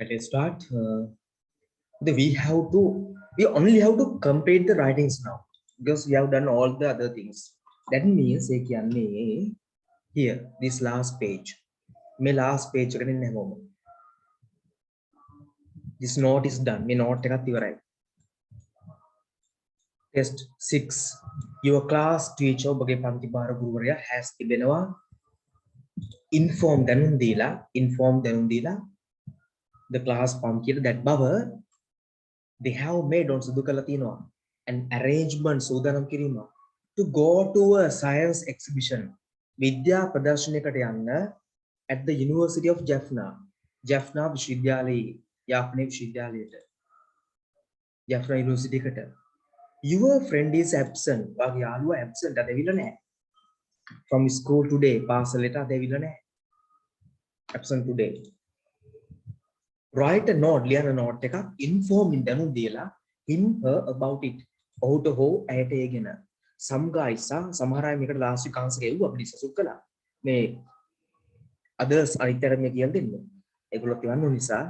Let's start. We only have to complete the writings now because we have done all the other things. That means here this last page. My last page this note is done. My note right. Test 6. Your class teacher bagi panti bara guruwarya has tibenawa inform danun dila the class පන්තියට that බව they have made on සුදු කළ තියෙනවා an arrangement සූදානම් කිරීම to go to a science exhibition විද්‍යා ප්‍රදර්ශනයකට යන්න at the University of Jaffna විශ්වවිද්‍යාලයේ යාපනයේ විශ්වවිද්‍යාලයට Jaffna University එකට your friend is absent වාගේ යාළුවා absent අද ඇවිල්ලා නැහැ from school today පාසලට අද ඇවිල්ලා නැහැ absent today. Write a note, ලියන note එකක් inform දැනුම් දීලා him her about it. ඔහුට හෝ ඇයට ඒ ගැන. Some guys සමහර අය මේකට last week answer ගෙව්වා අපි discuss කළා. මේ others අනිත් අයට මේ කියන්න දෙන්න. ඒගොල්ලෝ කියන්න ඕන නිසා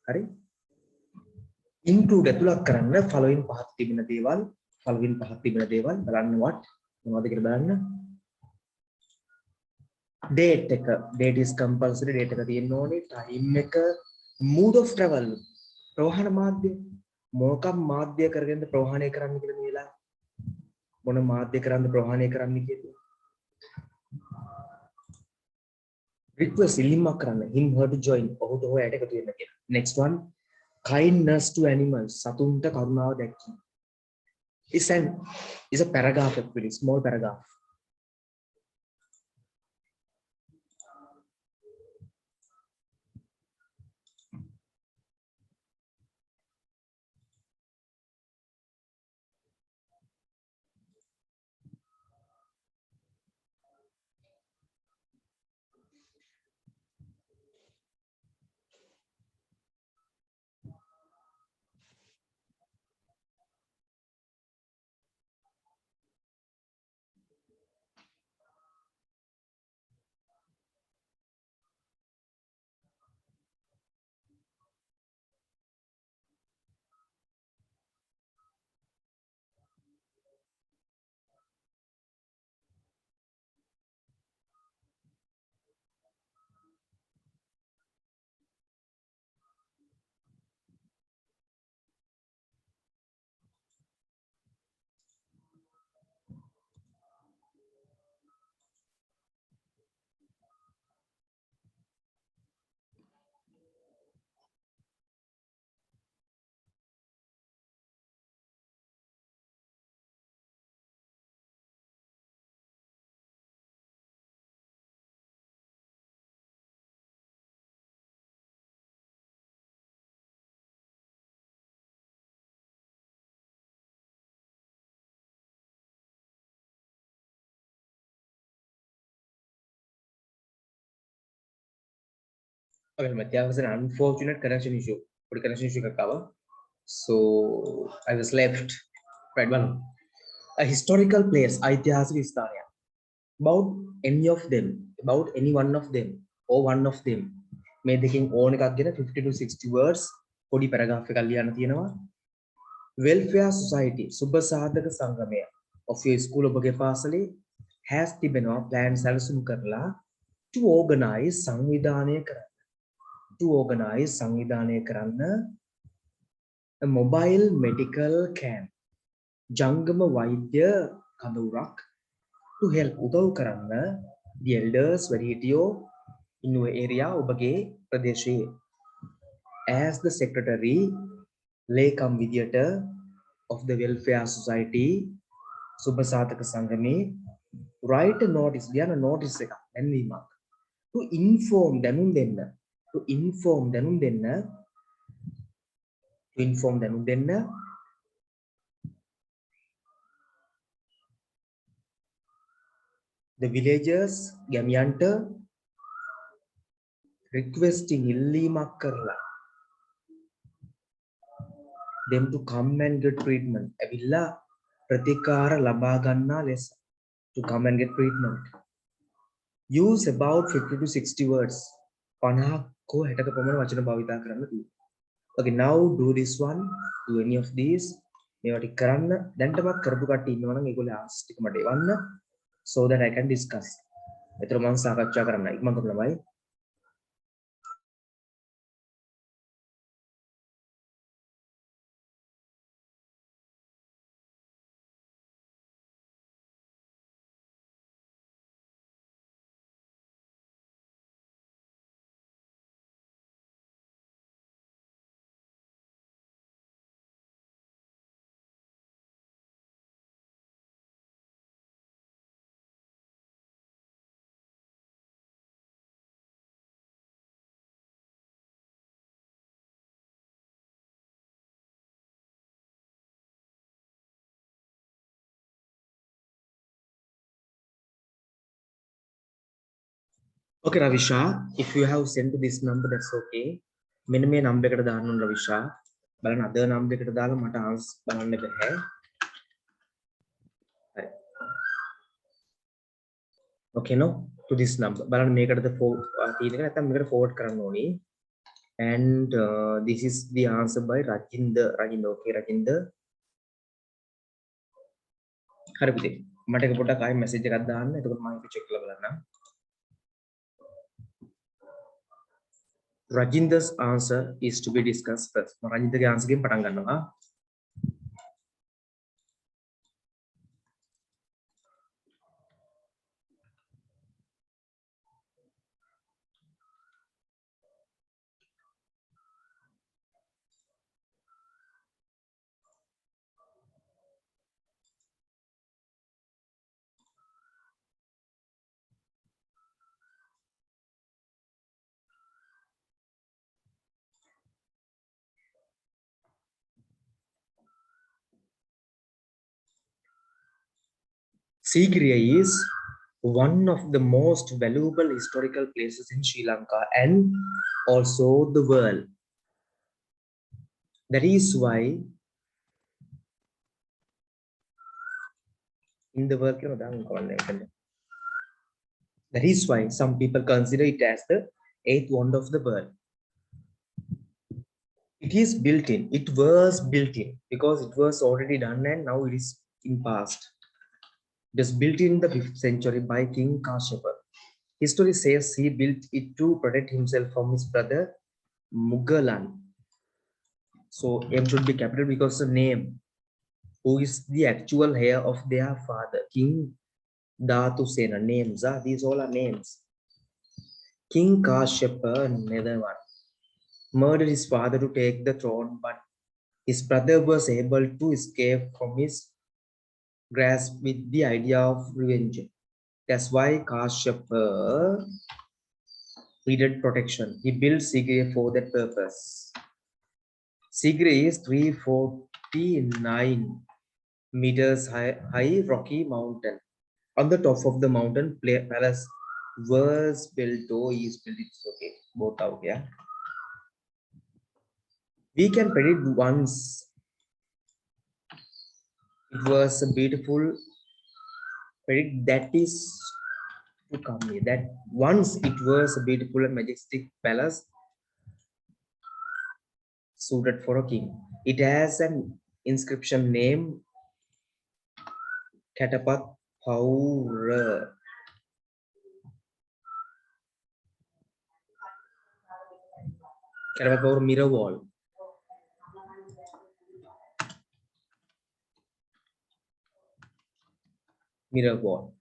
හරි. include ඇතුළත් කරන්න following පහක් තිබෙන දේවල් බලන්න මොනවද කියලා බලන්න. date එක date is compulsory date එක තියෙන්න ඕනේ time එක mood of travel ප්‍රවාහන මාධ්‍ය මොකක් මාධ්‍ය කරගෙනද ප්‍රවාහනය කරන්න කියලා මේ වෙලාව මොන මාධ්‍ය කරන්ද ප්‍රවාහනය කරන්න කියලා request ඉල්ලීමක් කරන්න him her to join ඔහුට හොය ඇට එකතු වෙන්න කියලා next one kindness to animals සතුන්ට කරුණාව දැක්වීම is a paragraph actually small paragraph. Okay, there was an unfortunate connection issue. What connection issue cover? So I was left. Right one. A historical place, ऐतिहासिक स्थान. About any one of them, or one of them. May thinking own එකක් ගෙන 50 to 60 words. පොඩි paragraph එකක් ලියන්න තියෙනවා. Welfare society, සුබ සාධක සංගමය of your school ඔබගේ පාසලේ has තිබෙනවා plan සැලසුම් කරලා to organize සංවිධානය කරන්න a mobile medical camp ජංගම වෛද්‍ය කඳවුරක් to help උදව් කරන්න the elders වැඩිහිටියෝ in your area ඔබගේ ප්‍රදේශයේ as the secretary ලේකම් විදියට of the welfare society සුබ සාධක සංගමේ write a notice ලියන notice එකක් දැන්වීමක් to inform දැනුම් දෙන්න the villagers ගැමියන්ට requesting ඉල්ලීමක් කරලා them to come and get treatment ඇවිල්ලා ප්‍රතිකාර ලබා ගන්නා ලෙස to come and get treatment use about 50 to 60 words 50ක 60ක පමණ වචන භාවිතා කරන්න තියෙනවා. Okay, now do this one, do any of these. මේවා ටික කරන්න. දැන්ටමත් කරපු කට්ටිය ඉන්නවා නම් ඒගොල්ලෝ ආන්සර්ස් ටික මට එවන්න so that I can discuss. ඒතර මම සාකච්ඡා කරන්න ඉක්මන් කරලා ළමයි. Okay, Ravisha, if you have sent to this number, that's okay. මෙන්න මේ number එකට දාන්න ඕන Ravisha. බලන්න other number එකට දාලා මට answer බලන්න බෑ. හරි. Okay no, to this number. බලන්න මේකටද තියෙන එක නැත්නම් මේකට forward කරන්න ඕනි. And this is the answer by Rajinder. Okay, Rajinder. හරි පුතේ. මට එක පොඩක් ආයෙ message එකක් දාන්න. එතකොට මම ඒක check කරලා බලන්නම්. Rajinder's answer is to be discussed first. Rajinderගේ answer එකෙන් පටන් ගන්නවා. Sigiriya is one of the most valuable historical places in Sri Lanka and also the world. That is why in the world, that is why some people consider it as the eighth wonder of the world. It is built in. It was built in because it was already done and now it is in past. It was built in the 5th century by King Kashyapa. History says he built it to protect himself from his brother Mughal. So M should be capital because the name, who is the actual heir of their father, King Dhatusena. Names are these all are names. King Kashyapa Nedavan murdered his father to take the throne, but his brother was able to escape from his grasp with the idea of revenge. That's why Kashyapa needed protection. He built Sigiriya for that purpose. Sigiriya is 349 meters high rocky mountain. On the top of the mountain, palace was built. Oh, is built. It's okay. Both out, yeah. We can predict once it was a beautiful predict that is to come here. That once it was a beautiful and majestic palace suited for a king. It has an inscription name Katapat Paura. Katapat Paura mirror wall. Mirror wall.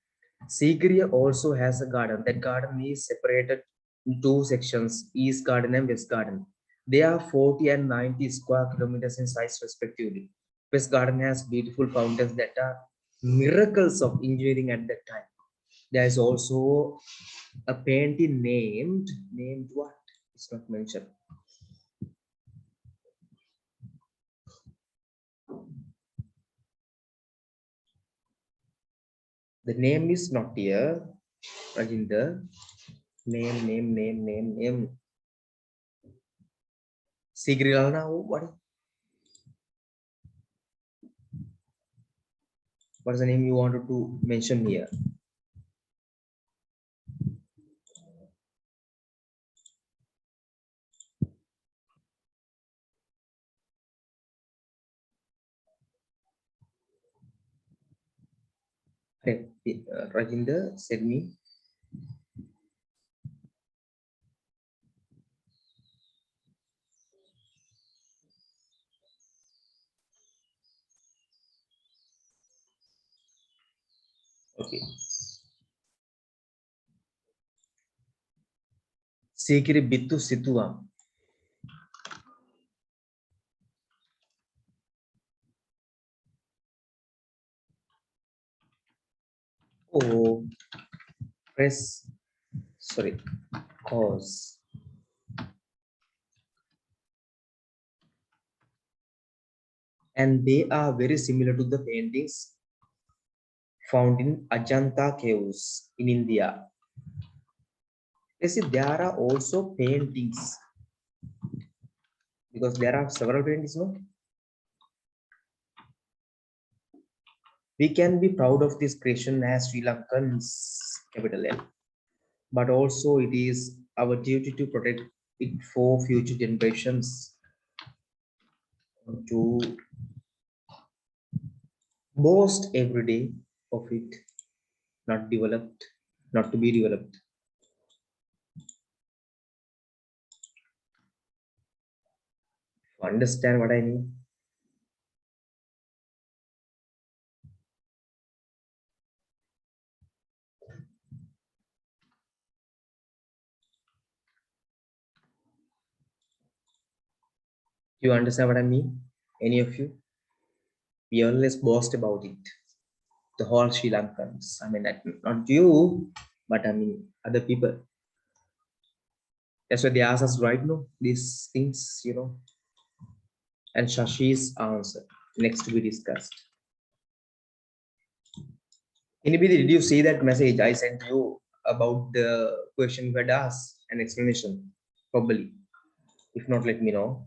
Sigiriya also has a garden. That garden is separated in two sections, East Garden and West Garden. They are 40 and 90 square kilometers in size respectively. West Garden has beautiful fountains that are miracles of engineering at that time. There is also a painting named what? It's not mentioned. The name is not here. Rajinder. Name. Sigiriya now what? What is the name you wanted to mention here? Rajinder, send me. Okay. Sikiri bitu situam. Oh, press. Sorry. Cause. And they are very similar to the paintings found in Ajanta caves in India. You see, there are also paintings because there are several paintings. No, we can be proud of this creation as Sri Lankans, capital L, but also it is our duty to protect it for future generations to boast every day of it, not developed, not to be developed. Understand what I mean? You understand what I mean? Any of you? We always boast about it. The whole Sri Lankans. I mean, not you, but I mean other people. That's why they ask us right now these things, and Shashi's answer next to be discussed. Anybody, did you see that message I sent you about the question you had asked? An explanation, probably. If not, let me know.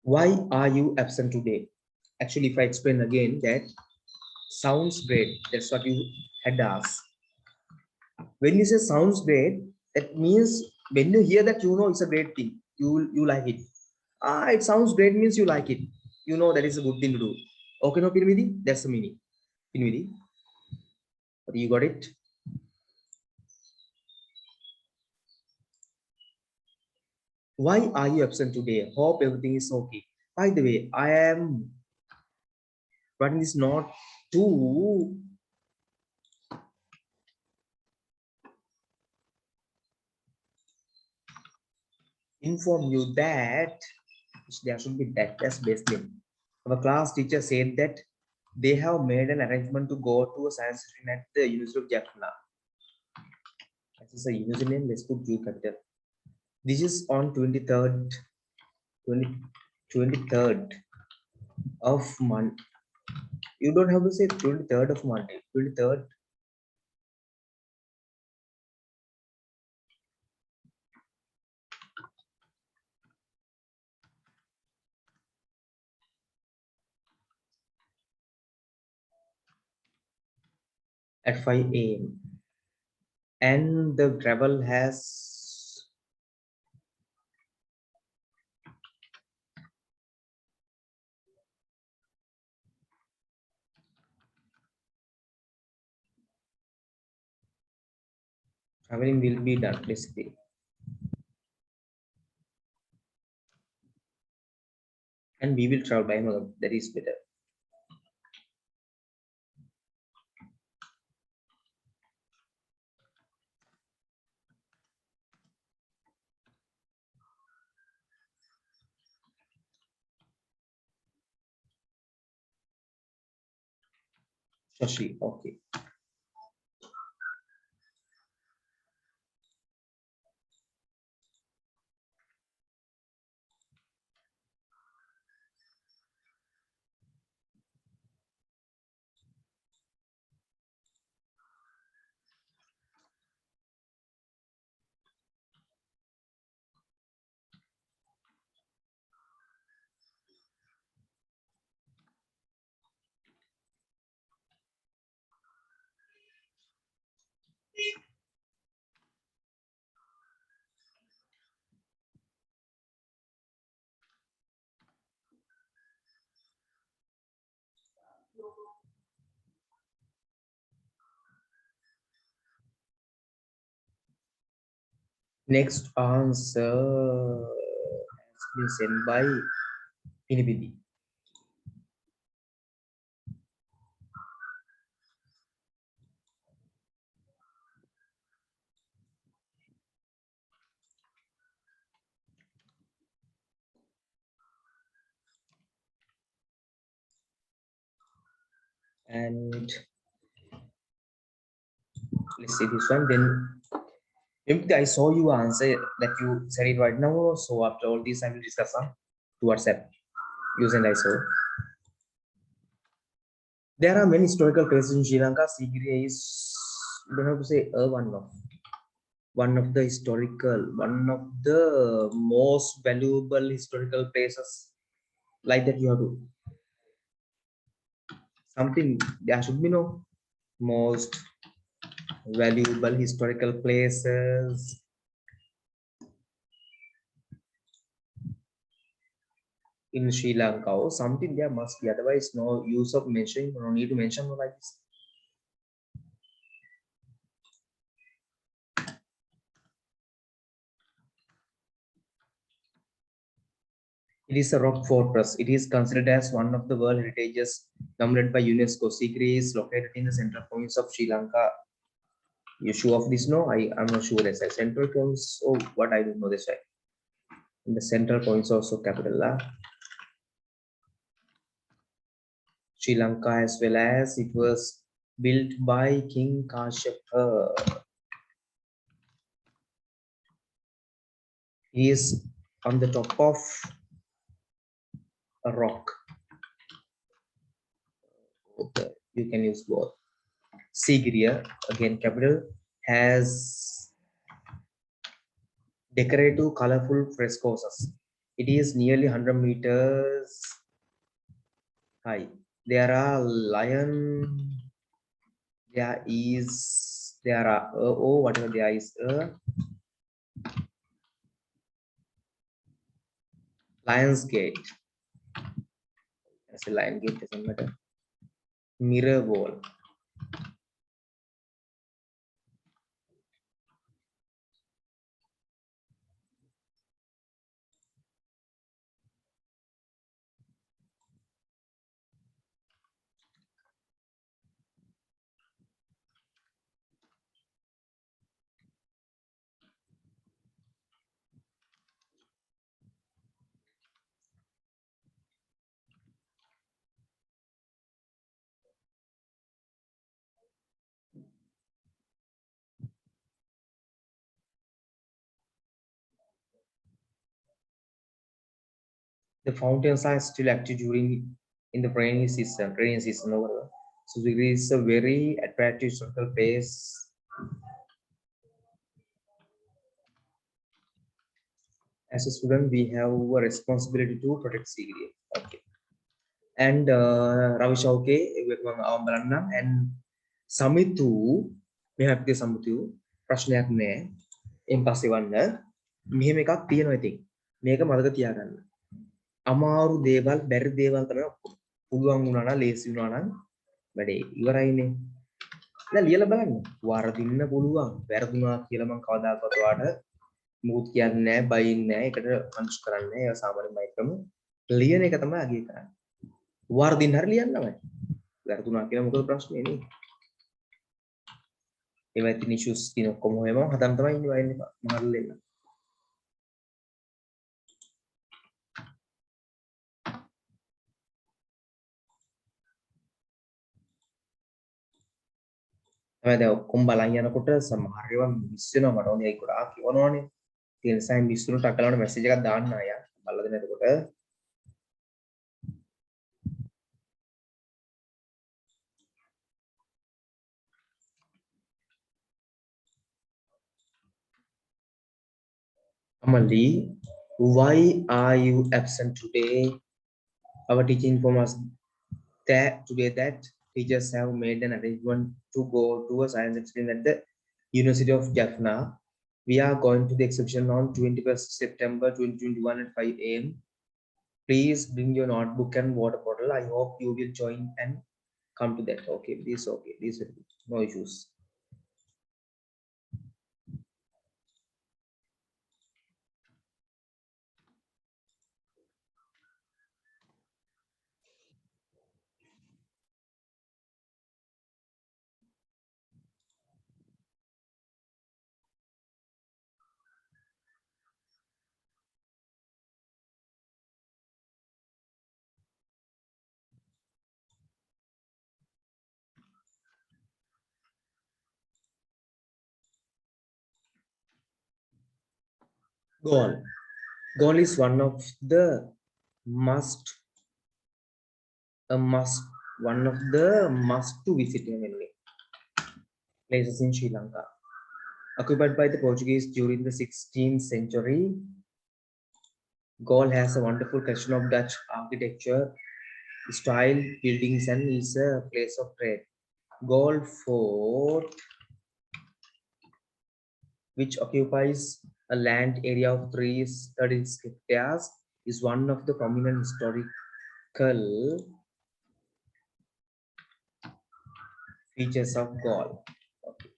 Why are you absent today? Actually, if I explain again, that sounds great. That's what you had asked. When you say sounds great, that means when you hear that, it's a great thing. You like it. It sounds great means you like it. You know that is a good thing to do. Okay, no, Pinvidi? That's the meaning. Pinvidi, you got it? Why are you absent today? Hope everything is okay. By the way, I am writing this note to inform you that there should be that's best name. Our class teacher said that they have made an arrangement to go to a science stream at the University of Jaffna. This is a university name. Let's put U capital. This is on 23rd, 23rd of month. You don't have to say 23rd of Monday. 23rd. At 5 a.m. And the gravel has traveling will be done basically. And we will travel by Magam. That is better. Shashi, okay. Next answer has been sent by Inibidi. And let's see this one. Then I saw you answer that you said it right now. So after all this, I will discuss on to WhatsApp using I saw. There are many historical places in Sri Lanka. Sigiriya is, you don't have to say one of the historical, one of the most valuable historical places like that you have to something there should be no most valuable historical places in Sri Lanka or something there must be, otherwise no use of mentioning, no need to mention like this. It is a rock fortress. It is considered as one of the World Heritages nominated by UNESCO. Sigiri is located in the central province of Sri Lanka. You sure of this? No, I'm not sure. As a central province, oh, what I don't know this right. In the central province also capital Sri Lanka, as well as it was built by King Kashyapa. He is on the top of a rock. Okay, you can use both. Sigiriya, again capital, has decorative colorful frescoes. It is nearly 100 meters high. There are lion. There are oh whatever there is a lion's gate. As a lion gate doesn't matter. Mirror wall. The fountains are still active during in the rainy season. So it is a very attractive historical place. As a student, we have a responsibility to protect Sigiri. Okay. And Ravi Shauke, and Samitu, we have this Samitu, ප්‍රශ්නයක් නෑ. එන් පස්සේ වන්න මෙහෙම එකක් තියෙනවා ඉතින්. මේක මතක තියාගන්න. අමාරු දේවල්, බැරි දේවල් තමයි පුළුවන් වුණා නම්, ලේසි වුණා නම් වැඩේ ඉවරයිනේ. දැන් ලියලා බලන්න. වරදින්න පුළුවන්. වැරදුනා කියලා මම කවදාකවත් ඔයාලට මුකුත් කියන්නේ නැහැ, බයින්නේ නැහැ. ඒකට කන්ෆ්ස් කරන්නේ නැහැ. ඒවා සාමාන්‍ය මයික්‍රම ලියන එක තමයි අගය කරන්නේ. වරදින්න හරි ලියන්න තමයි. වැරදුනා කියලා මොකද ප්‍රශ්නේ නේ. ඒවා ඉතින් ඉෂුස් තියෙන ඔක්කොම හොයම හදන්න තමයි ඉන්නේ වයින්නේ මහල්ලෙන්න. තමයි දැන් ඔක්කොම බලන් යනකොට සමහර ඒවා මිස් වෙනවා මට ඕනේ ඒක ගොඩාක් කියවනවනේ. ඒ නිසා මිස් වුණොත් අකලවන මැසේජ් එකක් දාන්න අය. බලලා දෙන එතකොට Amali, why are you absent today? Our teacher informed us that today that teachers have made an arrangement to go to a science exhibition at the University of Jaffna. We are going to the exhibition on 21st September 2021 at 5 a.m. Please bring your notebook and water bottle. I hope you will join and come to that. Okay, this okay, this will be no issues. Goal. Goal is one of the must, a must, one of the must to visit places in Sri Lanka. Occupied by the Portuguese during the 16th century, Galle has a wonderful collection of Dutch architecture, style, buildings, and is a place of trade. Galle Fort, which occupies a land area of 36 hectares, is one of the prominent historical features of Galle. Okay.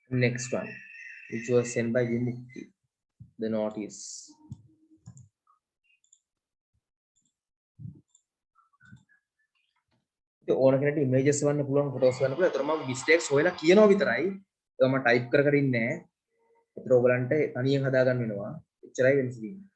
Next one, which was sent by Vimukti, the notice. ඕන කෙනෙක්ට images වන්න පුළුවන් photos වන්න පුළුවන්. ඒතර මම mistakes හොයලා කියනවා විතරයි. ඒක මම type කර කර ඉන්නේ නැහැ. ඒතර ඔයගලන්ට තනියෙන් හදා ගන්න වෙනවා. එච්චරයි වෙනස තියෙන්නේ.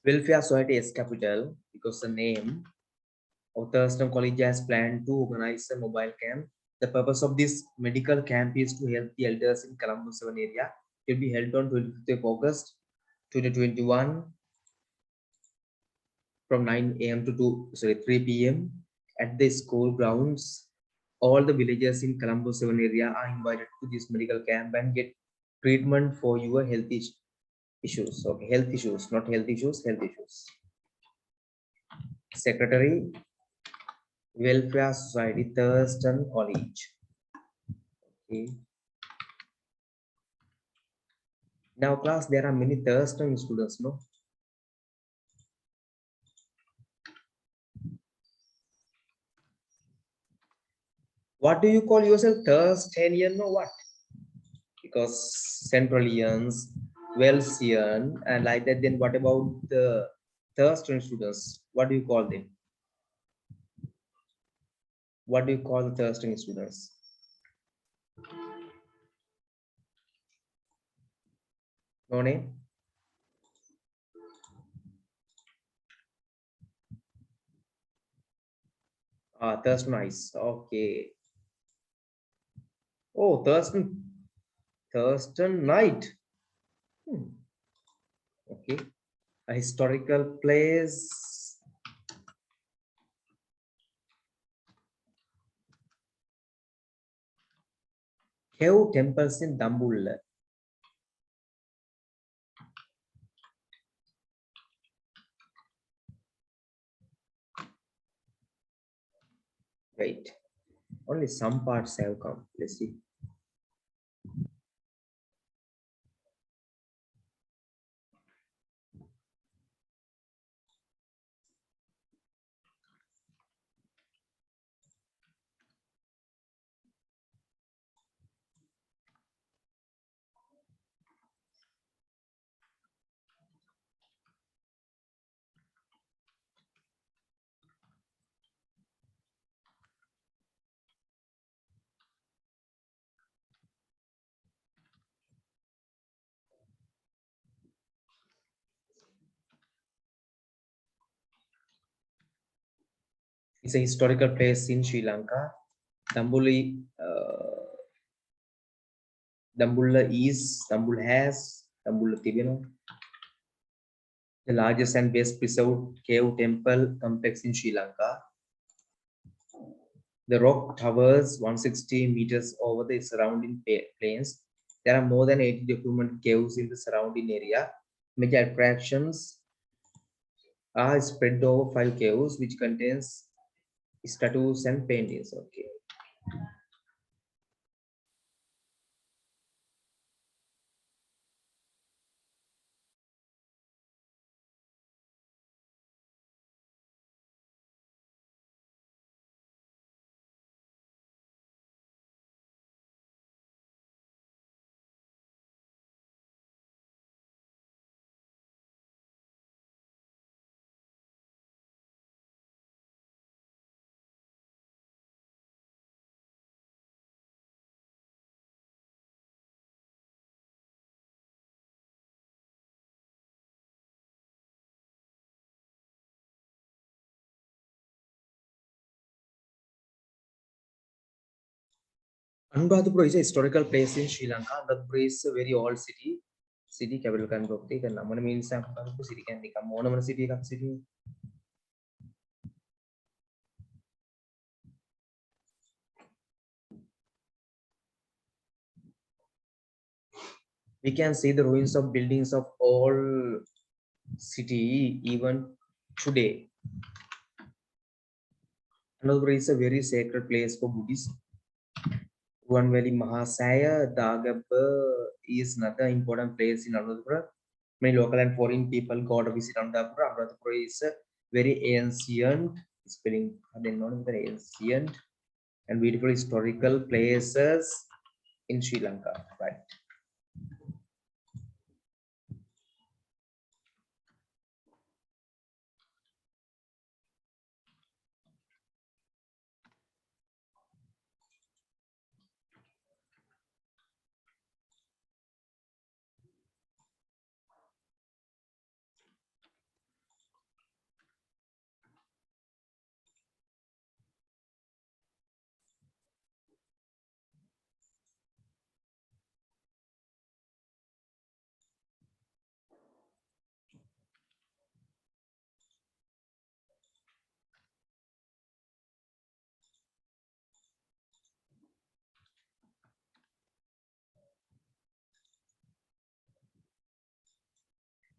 Welfare Society is capital because the name of Thurston College has planned to organize a mobile camp. The purpose of this medical camp is to help the elders in Colombo 7 area. It will be held on 25th of August 2021 from 9 a.m. to 3 p.m. at the school grounds. All the villagers in Colombo 7 area are invited to this medical camp and get treatment for your health issues. Okay, health issues, not health issues, health issues. Secretary, Welfare Society, Thurston College. Okay. Now, class, there are many Thurston students, no? What do you call yourself? Thurstonian or what? Because Centralians, Wellsian, and like that. Then what about the Thurston students? What do you call them? What do you call the Thurston students? No name? Thurstonite. Okay. Oh, Thurston Night. Okay. A historical place. Cave temples in Dambulla. Wait, only some parts have come. Let's see. It's a historical place in Sri Lanka. Dambulla is, Dambulla has, Dambulla Tibino, the largest and best preserved cave temple complex in Sri Lanka. The rock towers 160 meters over the surrounding plains. There are more than 80 documented caves in the surrounding area. Major attractions are spread over 5 caves, which contains statues and paintings. Okay. Anuradhapura is a historical place in Sri Lanka. Anuradhapura is a very old city. City capital can go. Take a number means Anuradhapura city can become one city. City. We can see the ruins of buildings of all city even today. Anuradhapura is a very sacred place for Buddhists. Ruanveli Mahasaya Dagaba is another important place in Anuradhapura. Many local and foreign people go to visit Anuradhapura. Anuradhapura is a very ancient, spelling very ancient and beautiful historical places in Sri Lanka. Right.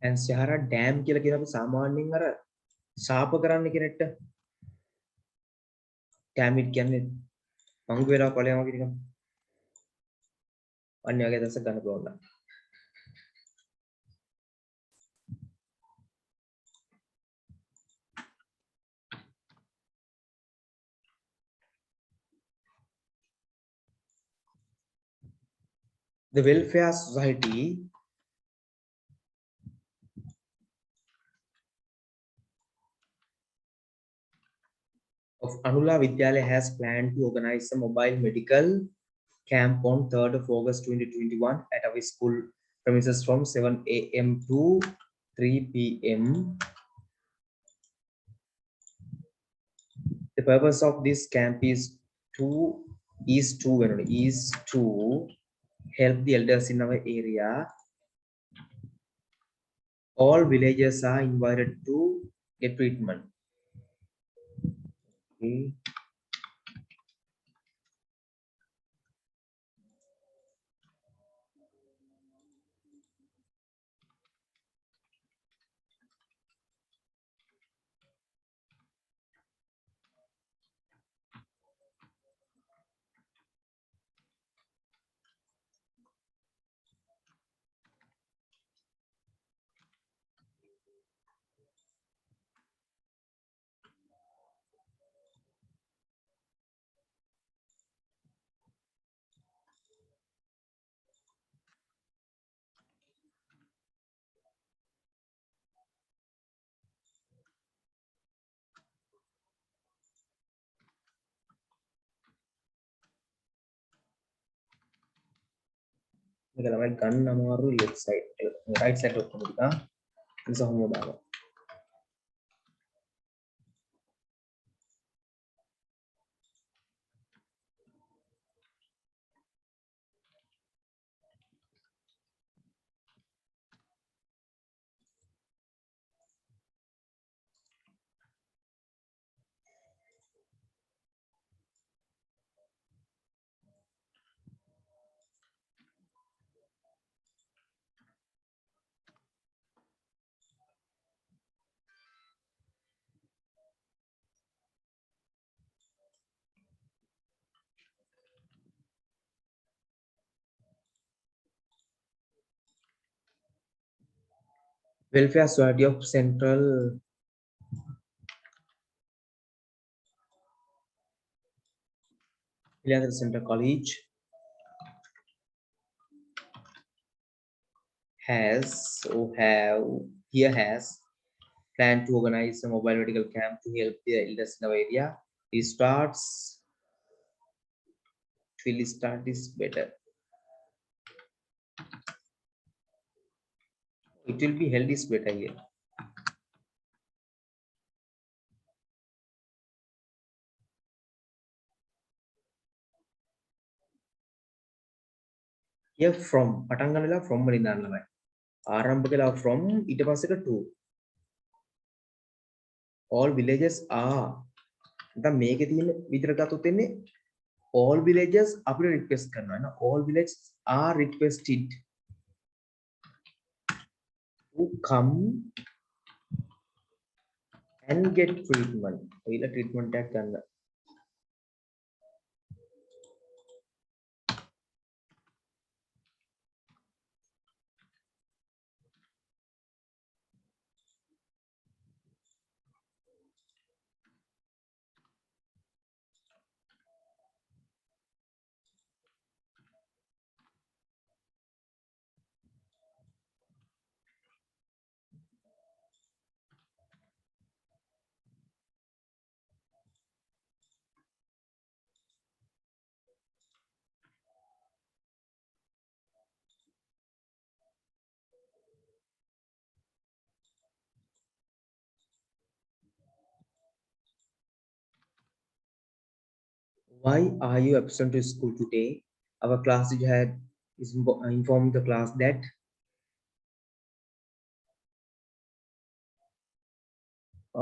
And Sahara Dam කියලා කියන අපි සාමාන්‍යයෙන් අර ශාප කරන්න කෙනෙක්ට damn it කියන්නේ මංගු වෙලා ඵලයන් වගේ නිකන් අන්න වගේ දවසක් ගන්න පුළුවන්. The Welfare Society of Anula Vidyalaya has planned to organize a mobile medical camp on 3rd of August 2021 at our school premises from 7 a.m. to 3 p.m. The purpose of this camp is to help the elders in our area. All villagers are invited to get treatment. Okay. මේක ළමයි ගන්න අමාරු left side right side ඔක්කොම ටික නිසා හොම දානවා. Welfare Society of Central Ilayadhara Central College has planned to organize a mobile medical camp to help the elders in our area. It will start is better. It will be held is better here. here from පටන් ගන්න වෙලාව from වලින් දාන්න ළමයි. ආරම්භ කළා from ඊට පස්සේ එක to. All villages are. නැත්නම් මේකේ තියෙන විතර ගත්තොත් වෙන්නේ all villages අපිට request කරනවා නේ. All villages are requested to come and get treatment. ඔයලා treatment එකක් ගන්න. Why are you absent to school today? Our class teacher had informed the class that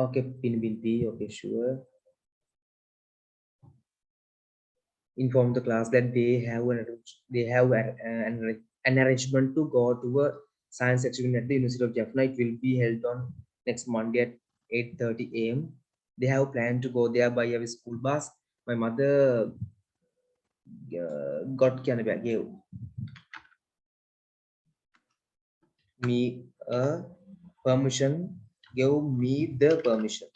okay, pin will be okay, sure. Inform the class that they have an arrangement to go to a science exhibition at the University of Jaffna. It will be held on next Monday at 8:30 a.m. They have planned to go there by a school bus. My mother gave me a permission, gave me the permission.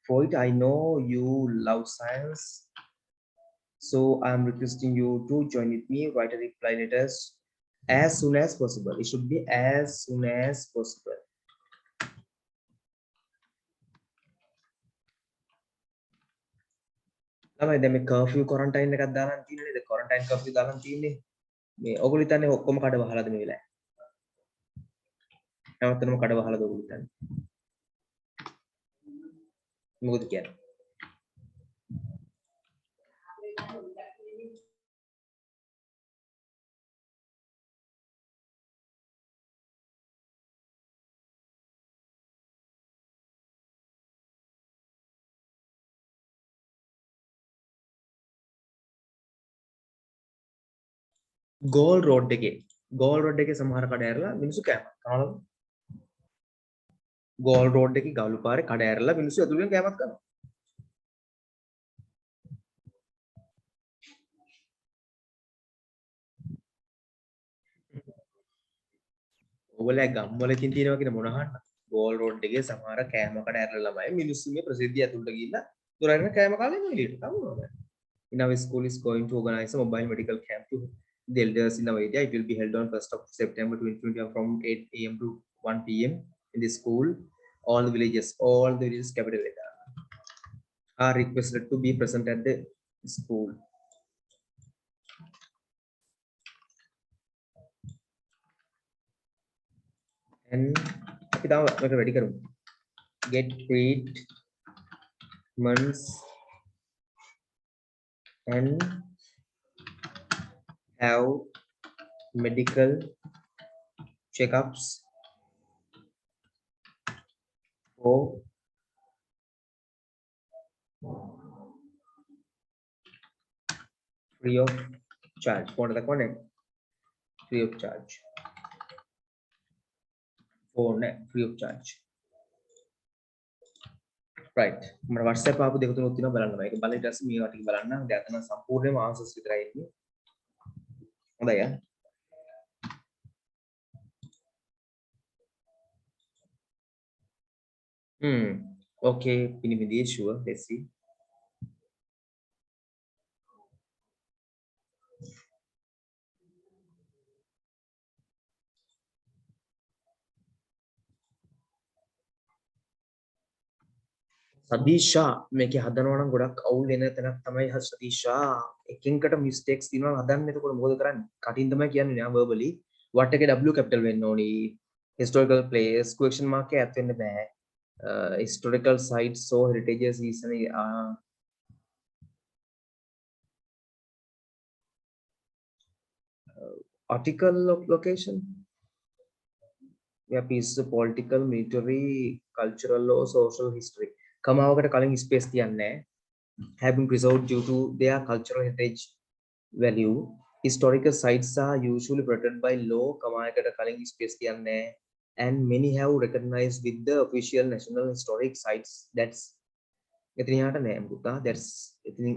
For it, I know you love science, so I am requesting you to join with me. Write a reply letters as soon as possible. It should be as soon as possible. ළමයි දැන් මේ curfew quarantine එකක් දාලා තියෙන්නේ නේද? Quarantine curfew දාලා තියෙන්නේ. මේ ඔයගොල්ලෝ හිතන්නේ ඔක්කොම කඩ වහලාද මේ වෙලාවේ? නැවතනම කඩ වහලාද ඔයගොල්ලෝ හිතන්නේ? මොකද කියන්නේ? ගෝල් රෝඩ් එකේ සමහර කඩ ඇරලා මිනිස්සු කෑමක් කනවා. ගෝල් රෝඩ් එකේ ගලු පාරේ කඩ ඇරලා මිනිස්සු ඇතුළෙන් කෑමක් කනවා. ඔයගොල්ලෝ ගම්වල ඉතින් තියෙනවා කියන මොන අහන්න. ගෝල් රෝඩ් එකේ සමහර කෑම කඩ ඇරලා ළමයි මිනිස්සු මේ ප්‍රසිද්ධිය ඇතුළට ගිහිල්ලා දොර අරගෙන කෑම කාලා එනවා එළියට. කවුරුද? In our school is going to organize a mobile medical camp to the elders in our area. It will be held on 1st of September 2020 from 8 a.m. to 1 p.m. in the school. All the villages capital area are requested to be present at the school. And ready get treatments and have medical checkups for free of charge. Phone the connect free of charge. Phone free of charge. Right. මම WhatsApp ආපු දෙක තුනක් තියෙනවා බලන්න. මේක බලලා ඊට පස්සේ මේවා ටික බලන්න. දැන් අතන සම්පූර්ණයෙන්ම answers විතරයි ඉන්නේ. හොඳයි. Okay, Pinimidi, sure. Let's see. Sadisha මේකේ හදනවා නම් ගොඩක් අවුල් වෙන තැනක් තමයි Sadisha එකකින්කට mistakes තියෙනවා හදන්න. එතකොට මොකද කරන්නේ? කටින් තමයි කියන්නේ නා verbally. what එකේ W capital වෙන්න ඕනි. historical place question mark එක ඇත් වෙන්න බෑ. historical sites so heritages is article of location. Yeah, piece of political, military, cultural or social history. කමාවකට කලින් space තියන්නේ have been preserved due to their cultural heritage value. Historical sites are usually protected by law. කමාවකට කලින් space තියන්නේ and many have recognized with the official national historic sites. That's එතන යාට නෑ පුතා. That's එතනින්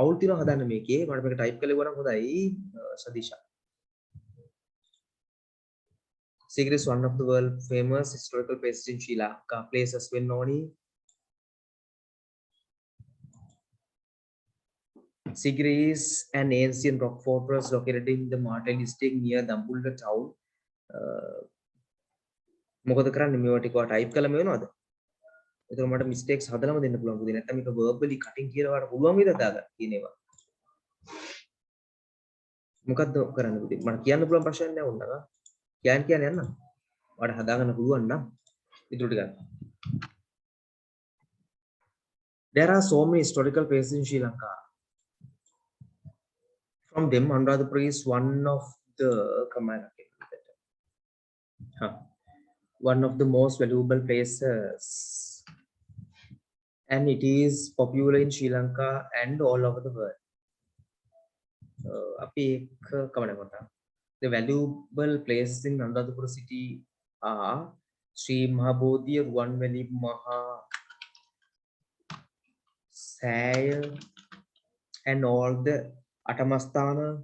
අවුල් තියනවා හදන්න මේකේ. මට මේක type කරලා ඉවරනම් හොඳයි සදීෂා. Sigri is one of the world famous historical places in Sri Lanka. Places well known. Sigri is an ancient rock fortress located in the Martel district near Dambulla town. මොකද කරන්නේ මේවා ටික type කළා මේ වෙනවද? ඒතර මට mistakes හදලම දෙන්න පුළුවන් පුතේ. නැත්නම් මේක verbally cutting කියලා වාට පුළුවන් වේද දාගන්න කියනේවා. මොකද්ද කරන්න පුතේ? මට කියන්න පුළුවන් ප්‍රශ්නයක් නෑ වුණා. කියන්නේ යන්න. වාට හදාගන්න පුළුවන් නම් ඉතුරු ටික. There are so many historical places in Sri Lanka. From them, Anuradhapura is one of the one of the most valuable places, and it is popular in Sri Lanka and all over the world. The valuable places in Anuradhapura city are Sri Mahabodhi, Ruwanveli Maha Saya, and all the Atamasthana.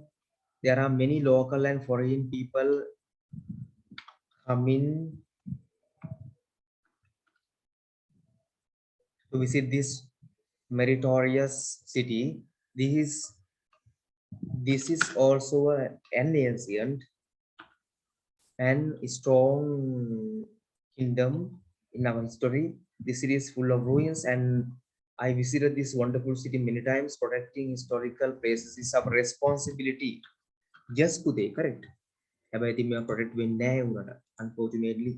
There are many local and foreign people coming to visit this meritorious city. This is also an ancient and strong kingdom in our history. This city is full of ruins, and I visited this wonderful city many times. Protecting historical places is our responsibility. Yes, Kude, correct. Have I think we are protect වෙන්නේ නැහැ උනට, unfortunately.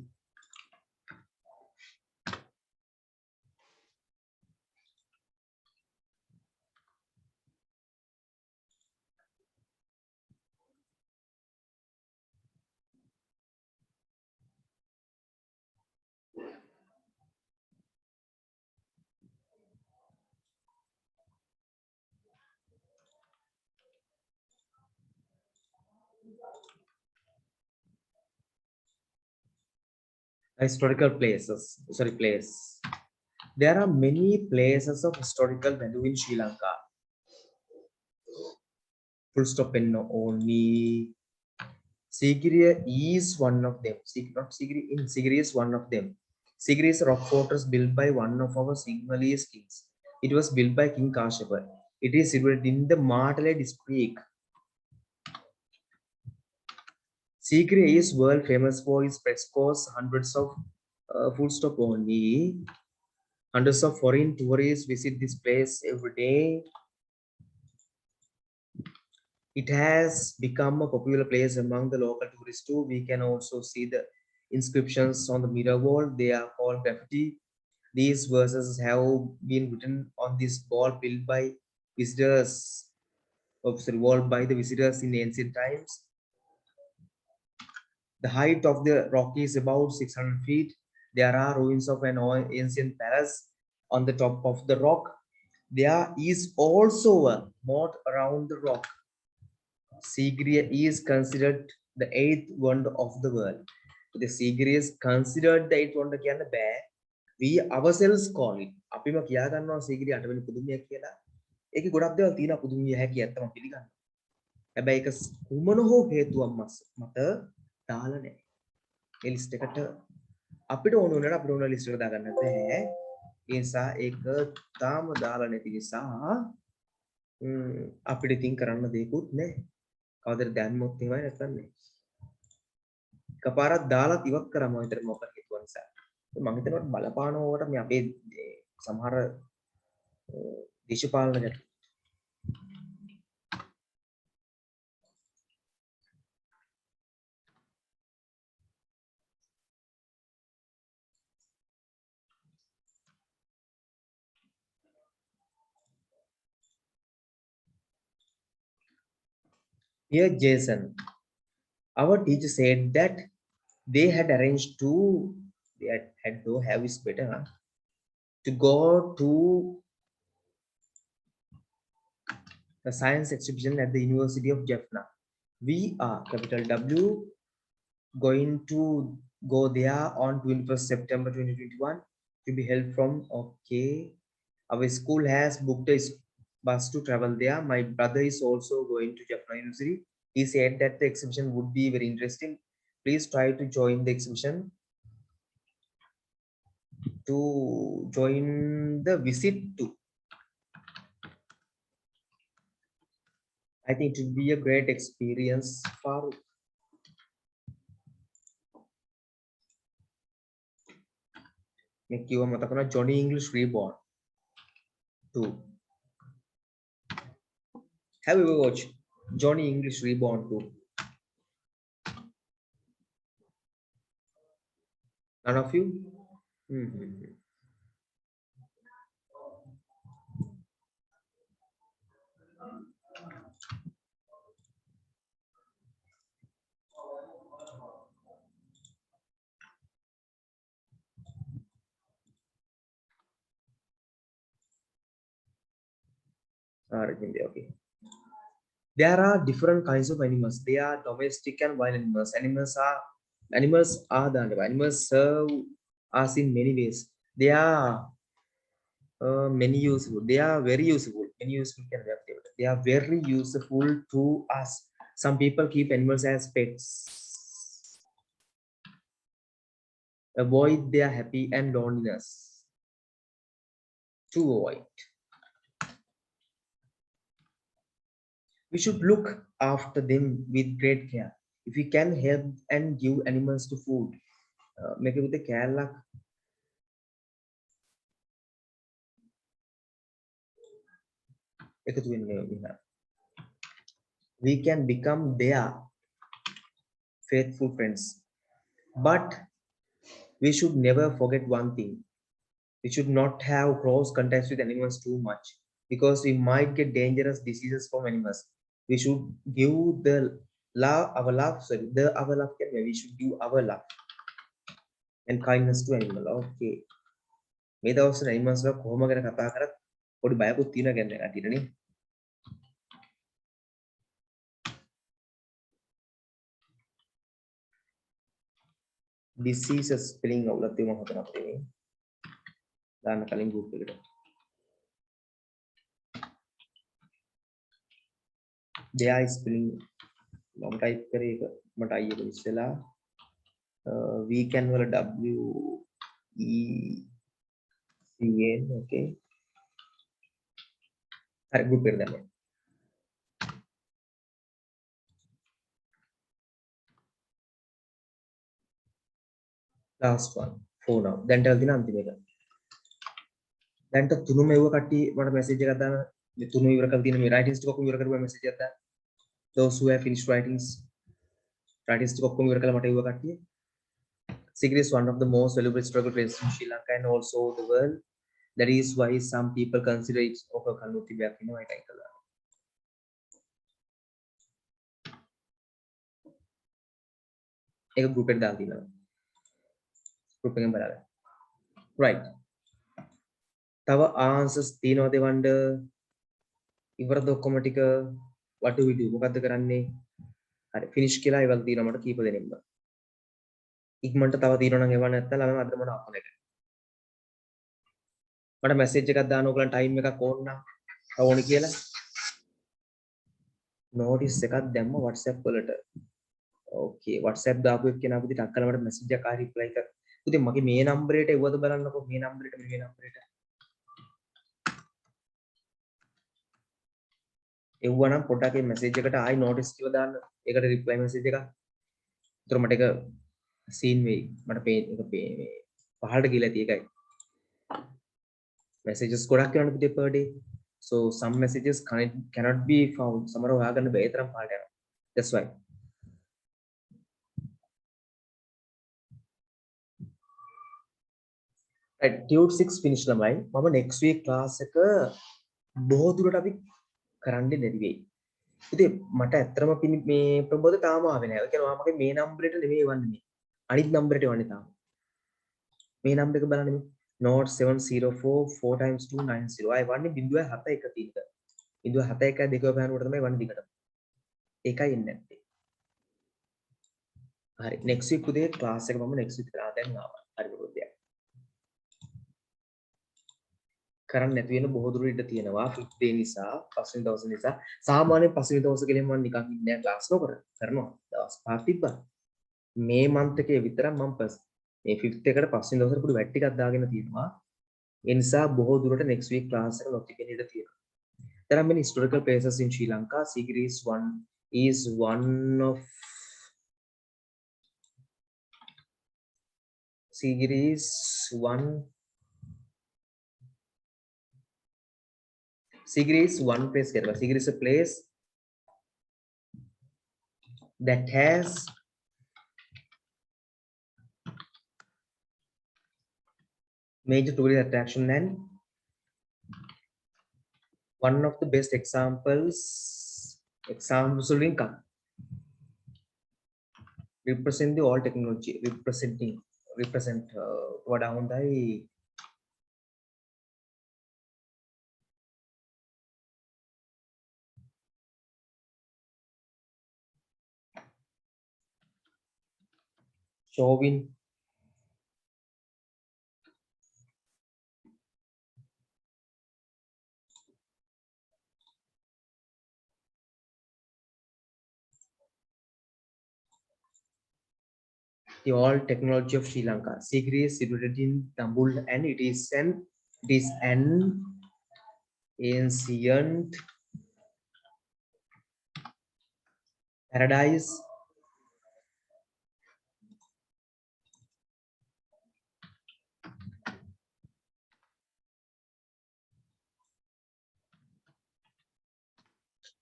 Historical places, sorry, place. There are many places of historical value in Sri Lanka. Full stop and only. Sigiri is one of them. Not Sigiri, in Sigiri is one of them. Sigiri is a rock fortress built by one of our Sinhalese kings. It was built by King Kashyapa. It is situated in the Martale district. Sigiri is world famous for its frescoes. Hundreds of full stop only. Hundreds of foreign tourists visit this place every day. It has become a popular place among the local tourists too. We can also see the inscriptions on the mirror wall. They are called graffiti. These verses have been written on this wall built by visitors, wall by the visitors in ancient times. The height of the rock is about 600 feet. There are ruins of an ancient palace on the top of the rock. There is also a moat around the rock. Sigiri is considered the eighth wonder of the world. The Sigiri is considered the eighth wonder. We ourselves call it. අපිම කියා ගන්නවා Sigiri අටවෙනි පුදුමයක් කියලා. ඒකේ ගොඩක් දේවල් තියෙනවා පුදුමිය හැකි ඇත්තම පිළිගන්න. හැබැයි ඒක කුමන හෝ හේතුවක් මත දාලා නැහැ. ඒ ලිස්ට් එකට අපිට ඕන උනට අපිට ඕන ලිස්ට් එක දාගන්න බෑ. ඒ නිසා ඒක තාම දාලා නැති නිසා අපිට ඉතින් කරන්න දෙයක්වත් නැහැ. කවදද දැම්මොත් එහෙමයි නැත්නම් නේ. එකපාරක් දාලා ඉවත් කරා මම හිතන්නේ මොකක්ද හේතුව නිසා. මම හිතනවා බලපානවට මේ අපේ සමහර දේශපාලන ගැටලු. Here Jason, Our teacher said that they had arranged to, they had to have is better, huh? To go to the science exhibition at the University of Jaffna. We are, capital W, going to go there on 21st September 2021 to be held from, okay. Our school has booked a bus to travel there. My brother is also going to Jaffna University. He said that the exhibition would be very interesting. Please try to join the exhibition, to join the visit to. I think it would be a great experience for make you a Johnny English Reborn too. Have you ever watched Johnny English Reborn too? None of you? Mm-hmm. Okay. There are different kinds of animals. They are domestic and wild animals. Animals are the animals serve us in many ways. They are many useful. They are very useful. Many useful can be activated. They are very useful to us. Some people keep animals as pets. Avoid their happy and loneliness. To avoid. We should look after them with great care. If we can help and give animals to food, make it with a care like we can become their faithful friends. But we should never forget one thing. We should not have close contacts with animals too much because we might get dangerous diseases from animals. We should give the love, our love, sorry, the our love can we should give our love and kindness to animal. Okay. මේ දවස්වල animals වල කොහොම ගැන කතා කරත් පොඩි බයකුත් තියෙනවා කියන්නේ අටිරනේ. Diseases spelling අවුලක් තියෙනවා මම හිතනවා අපේ. දාන්න කලින් group එකට. There is spelling මම type කරේ එක මට I එක මිස් වෙලා weekend වල W E C N okay හරි group එකට දාන්න last one 4 now දැන් ටල් දින අන්තිම එක දැන්ට තුනුම එව්ව කට්ටිය මට message එකක් දාන්න මේ තුනුම ඉවර කරලා තියෙන මේ writings ටික ඔක්කොම ඉවර කරපුවා message එකක් දාන්න those who have finished writings ටික ඔක්කොම ඉවර කළා මට එව්ව කට්ටිය Sikri is one of the most valuable historical places in Sri Lanka and also the world. That is why some people consider it of a Kanuti back in my title. एक group डाल दिया group में बना right तब answers तीनों दे वंड इवर दो automatic what do we do මොකද්ද කරන්නේ හරි finish කියලා ඒවල් දිනවා මට කීප දෙනෙක්ම ඉක්මනට තව දිනනවා නම් ඒවා නැත්නම් ළමයි අද මොන අපන එක මට message එකක් දාන්න ඕගලන් time එකක් ඕන නම් ඕනි කියලා notice එකක් දැම්ම WhatsApp වලට okay WhatsApp දාපු එක්කෙනා පුතේ ටක් කරලා මට message එකක් ආ reply කර පුතේ මගේ මේ number එකට එව්වද බලන්නකෝ මේ number එකට මේ number එකට එව්වනම් පොඩ්ඩක් මේ message එකට ආයි notice කියලා දාන්න ඒකට reply message එකක් උතර මට එක scene වෙයි මට පේන එක මේ පහළට ගිහලා තියෙ එකයි messages ගොඩක් යනවා පුතේ per day so some messages cannot be found සමහර හොයාගන්න බැහැ තරම් පහළට යනවා that's why right tute 6 finish ළමයි මම next week class එක බොහෝ දුරට අපි කරන්නේ නැති වෙයි ඉතින් මට ඇත්තටම මේ ප්‍රබෝධ තාම ආවේ නැහැ. ඒ කියන්නේ මගේ මේ නම්බරේට නෙමෙයි වන්නේ මේ. අනිත් නම්බරේට වන්නේ තාම. මේ නම්බර එක බලන්න මේ. note 704 4 times 2 90. ආයි වන්නේ 0.71 තියෙක. 0.71 දෙකව බහනකොට තමයි වන්නේ දිගට. ඒකයි එන්නේ නැත්තේ. හරි. next week උදේ class එක මම next week කරා දැන් ආවා. හරි ප්‍රබෝධය. කරන්න නැති වෙන බොහෝ දුරට ඉඩ තියෙනවා 5th day නිසා පස්වෙනි දවසේ නිසා සාමාන්‍යයෙන් පස්වෙනි දවසේ කෙලින්ම මම නිකන් ඉන්නේ නැහැ ක්ලාස් නොකර කරනවා දවස් 5ක් තිබ්බා මේ month එකේ විතරක් මම මේ 5th එකට පස්වෙනි දවසේ පොඩි වැට් ටිකක් දාගෙන තියෙනවා ඒ නිසා බොහෝ දුරට next week class එක නොතිබෙන ඉඩ තියෙනවා there are many historical places in Sri Lanka Sigiri is one of Sigiri is one Sigiri is one place Kerala. Sigiri is a place that has major tourist attraction and one of the best examples will come represent the all technology represent වඩා හොඳයි showing the all technology of Sri Lanka. Sigiri is situated in Tambul and it is an ancient paradise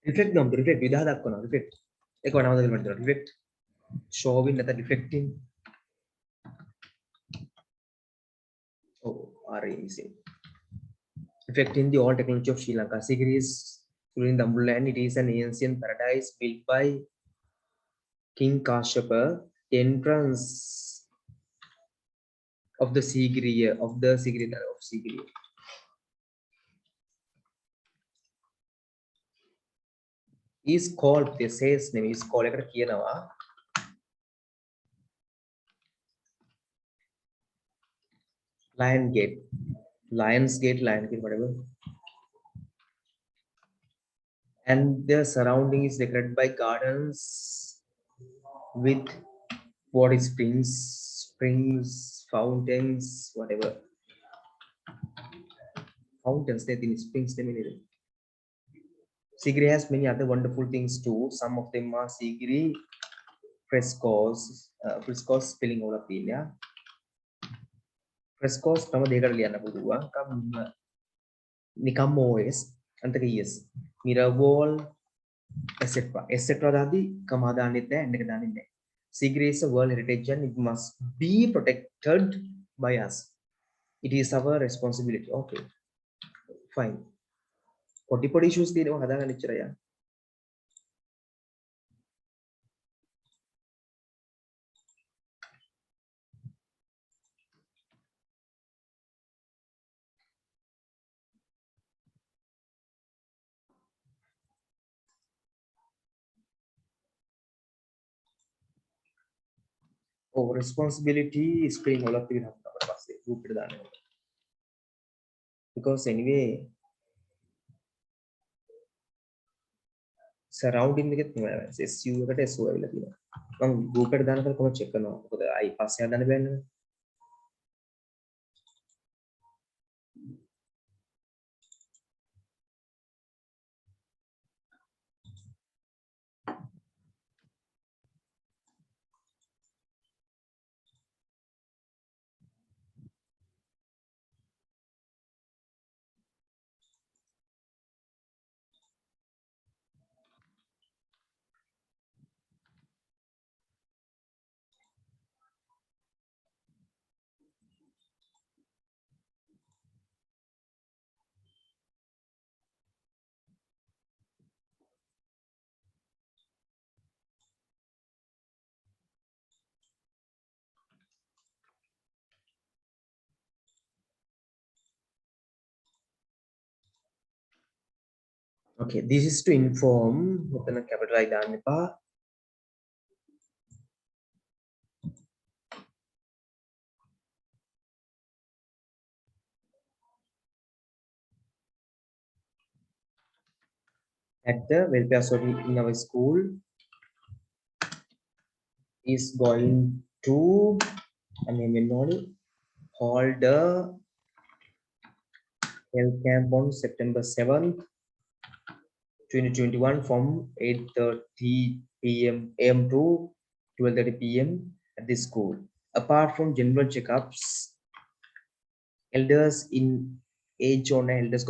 reflect number reflect විදහා දක්වනවා reflect ඒක වනවද කියලා මට reflect showing නැත්නම් reflecting are easy reflecting the all technology of Sri Lanka. Sigiri is in Tambul and it is an ancient paradise built by King Kashyapa. The entrance of the Sigiri is called the says name is called එකට කියනවා Lions Gate whatever and the surrounding is decorated by gardens with water springs fountains whatever fountains they think springs they mean Sigiri has many other wonderful things too. Some of them are Sigiri frescoes spelling all of India. Frescoes තම දෙයකට ලියන්න පුළුවන්. නිකම්ම OS අන්තක ES. Mirror wall etc. දාදී කමා දාන්නෙත් නැහැ එන්න එක දාන්නෙත් නැහැ. Sigiri is a world heritage and it must be protected by us. It is our responsibility. Okay. Fine. පොඩි issues තියෙනවා හදාගන්න ඉච්චරයි. responsibility spring all of the group because anyway surrounding එකෙත් නෑ SU එකට SO ඇවිල්ලා තියෙනවා මම group එකට දානකොට කොහොමද check කරනවා මොකද ආයි පස්සේ හදන්න බෑනේ Okay, this is to inform. මෙතන capitalize දාන්න එපා. At the welfare society in our school is going to hold a health camp on September 7th, 2021 from 8:30 p.m. AM to 12:30 p.m. at the school. Apart from general checkups, elders in age on elders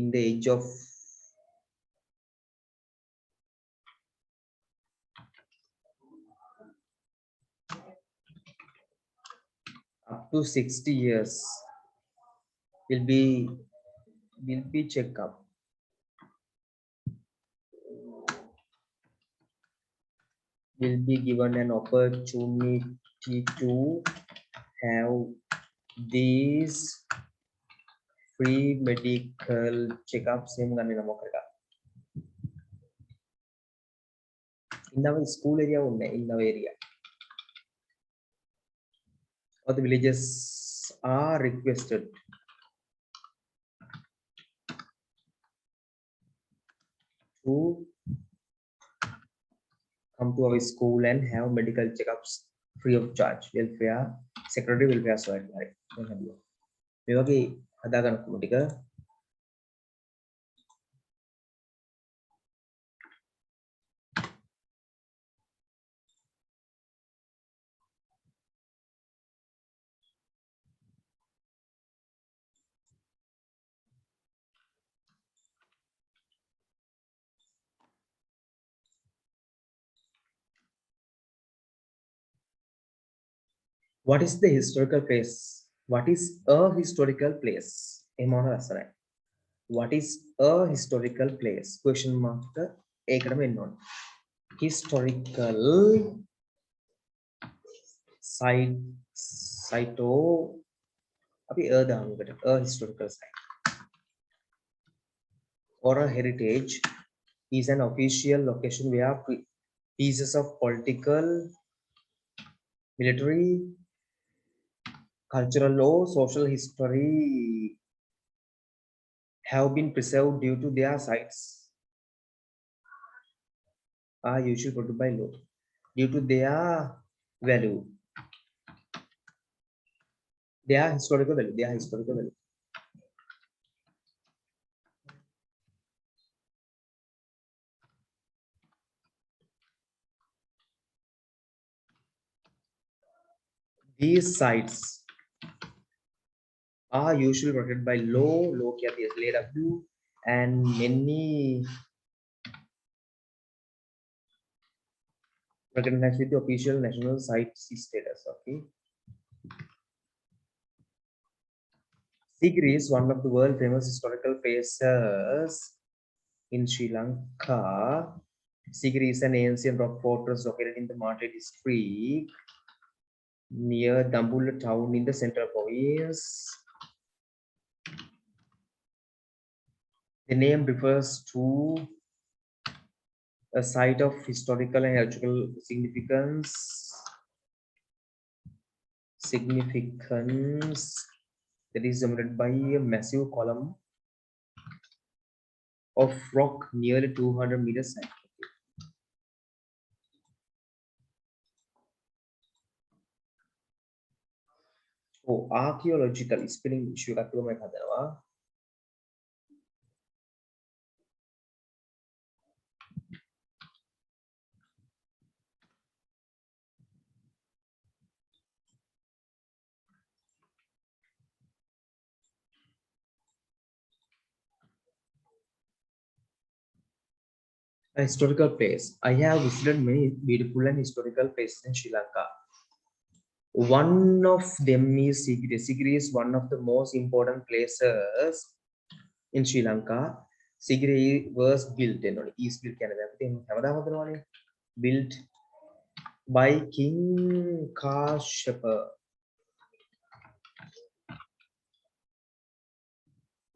in the age of up to 60 years will be checked up. Will be given an opportunity to have these free medical checkups in our school area in our area. All the villages are requested to come to our school and have medical checkups free of charge. Welfare secretary welfare society. මේ වගේ හදාගන්න ටික what is the historical place? What is a historical place? What is a historical place? Question mark එකටම එන්න ඕනේ. Historical site අපි දාමුකට a historical site or a heritage is an official location where pieces of political, military, cultural or social history have been preserved due to their sites are usually protected by law due to their value, their historical value. These sites are usually protected by law and many recognized with the official national site status. Okay. Sigiri is one of the world famous historical places in Sri Lanka. Sigiri is an ancient rock fortress located in the Mate district near Dambulla town in the central province. The name refers to a site of historical and archaeological significance that is surrounded by a massive column of rock nearly 200 meters high. Oh, archaeological spelling issue එකක් මම හදනවා. A historical place. I have visited many beautiful and historical places in Sri Lanka. One of them is Sigiri. Sigiri is one of the most important places in Sri Lanka. Sigiri was built in East Built Canada. Built by King Kashyapa.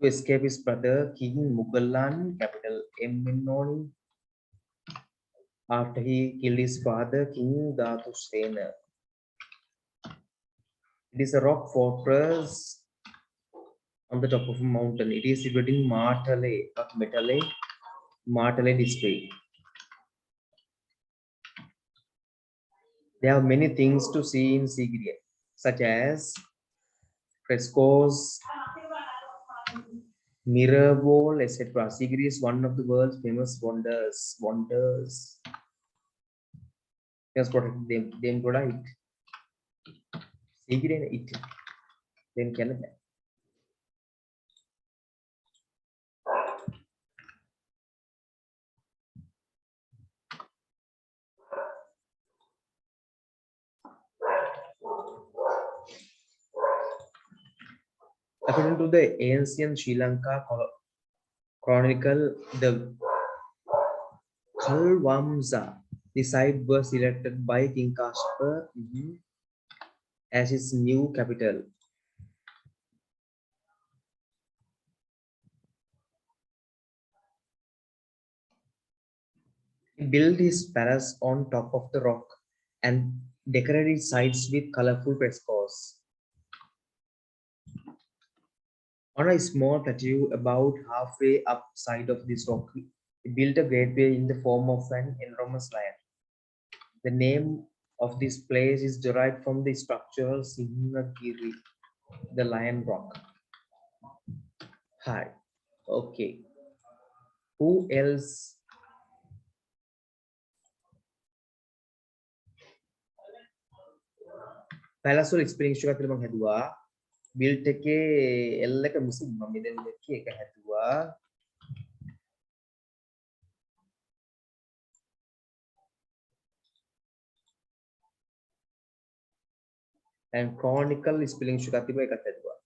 to escape his brother King Mughal, capital Mnoni, after he killed his father King Datusena. It is a rock fortress on the top of a mountain. It is situated in Martale, not Metale, Martale district. There are many things to see in Sigiriya, such as frescoes, mirror wall, etc. Sigiriya is one of the world's famous wonders. Just protect them. Then product. Sigiriya it. Then Canada. According to the ancient Sri Lanka chronicle, the Kalwamsa, the site was selected by King Kashapa as his new capital. He built his palace on top of the rock and decorated sides with colorful frescoes. On a small plateau about halfway up side of this rock, he built a gateway in the form of an enormous lion. The name of this place is derived from the structural Sinhagiri, the lion rock. Hi. Okay. Who else? Palace experience එකක් මම හැදුවා. build එකේ L එක මිසින් මම මෙතන දෙකේ එක හැදුවා. and chronicle spelling එකක් තිබ්බ එකක් හැදුවා.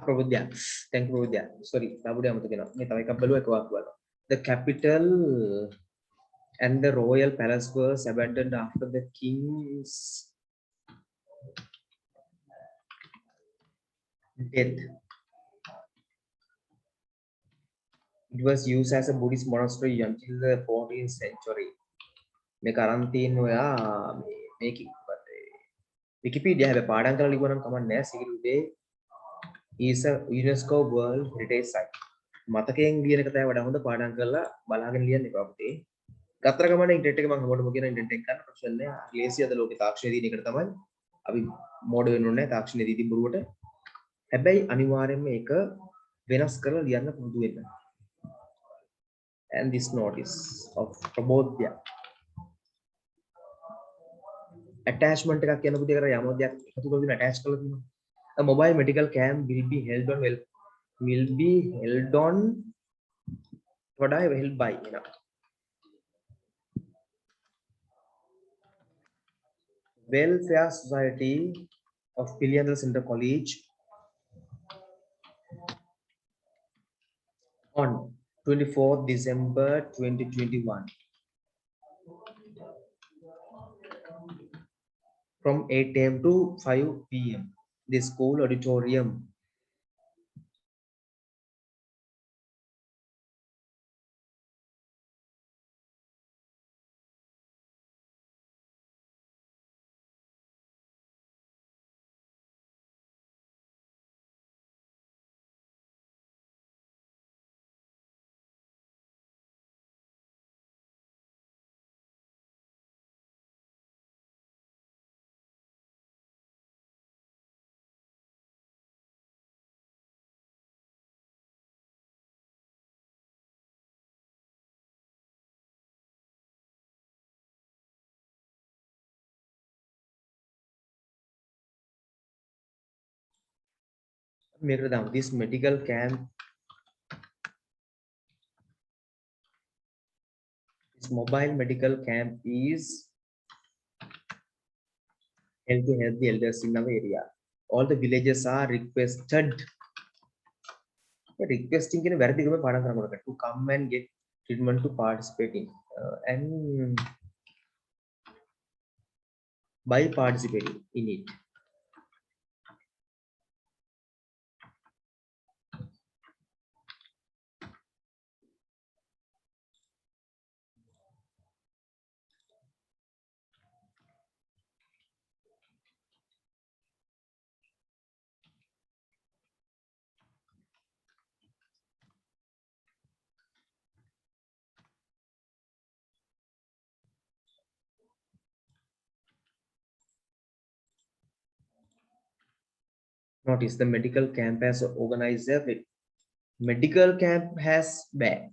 Prabodhya. Thank you, Prabodhya. Sorry, Prabodhya අමතක වෙනවා. මේ තව එකක් බලුවා එක වාක් බලනවා. The capital and the royal palace was abandoned after the king's death. It was used as a Buddhist monastery until the 14th century. මේක අරන් තියෙන ඔයා මේක Wikipedia හැබැයි පාඩම් කරලා ලිව්වා නම් කමක් නැහැ. සිගිරුදේ is a UNESCO World Heritage Site. මතකයෙන් ලියන එක තමයි වඩා හොඳ පාඩම් කරලා බලාගෙන ලියන්න එපා පුතේ. ගත්තර ගමන ඉන්ටර්නෙට් එක මම හැමෝටම කියන ඉන්ටර්නෙට් එක ගන්න ප්‍රශ්න නැහැ. ලේසි අද ලෝකේ තාක්ෂණය දින එකට තමයි අපි මෝඩ වෙන්න ඕනේ නැහැ තාක්ෂණය දීදී බොරුවට. හැබැයි අනිවාර්යයෙන්ම ඒක වෙනස් කරලා ලියන්න පුරුදු වෙන්න. And this notice of Prabodhya. Attachment එකක් කියන පුතේ කරා යමෝ දෙයක් එකතු කරගෙන attach කරලා තියෙනවා. A mobile medical camp will be held on what I held by Welfare Society of Piliyandala Center College on 24th December 2021 from 8 a.m. to 5 p.m. The school auditorium. This medical camp This mobile medical camp is held to help the elders in our area. All the villages are requested. Requesting in a very big to come and get treatment to participating and by participating in it. Notice the medical camp has organized a medical camp has bad.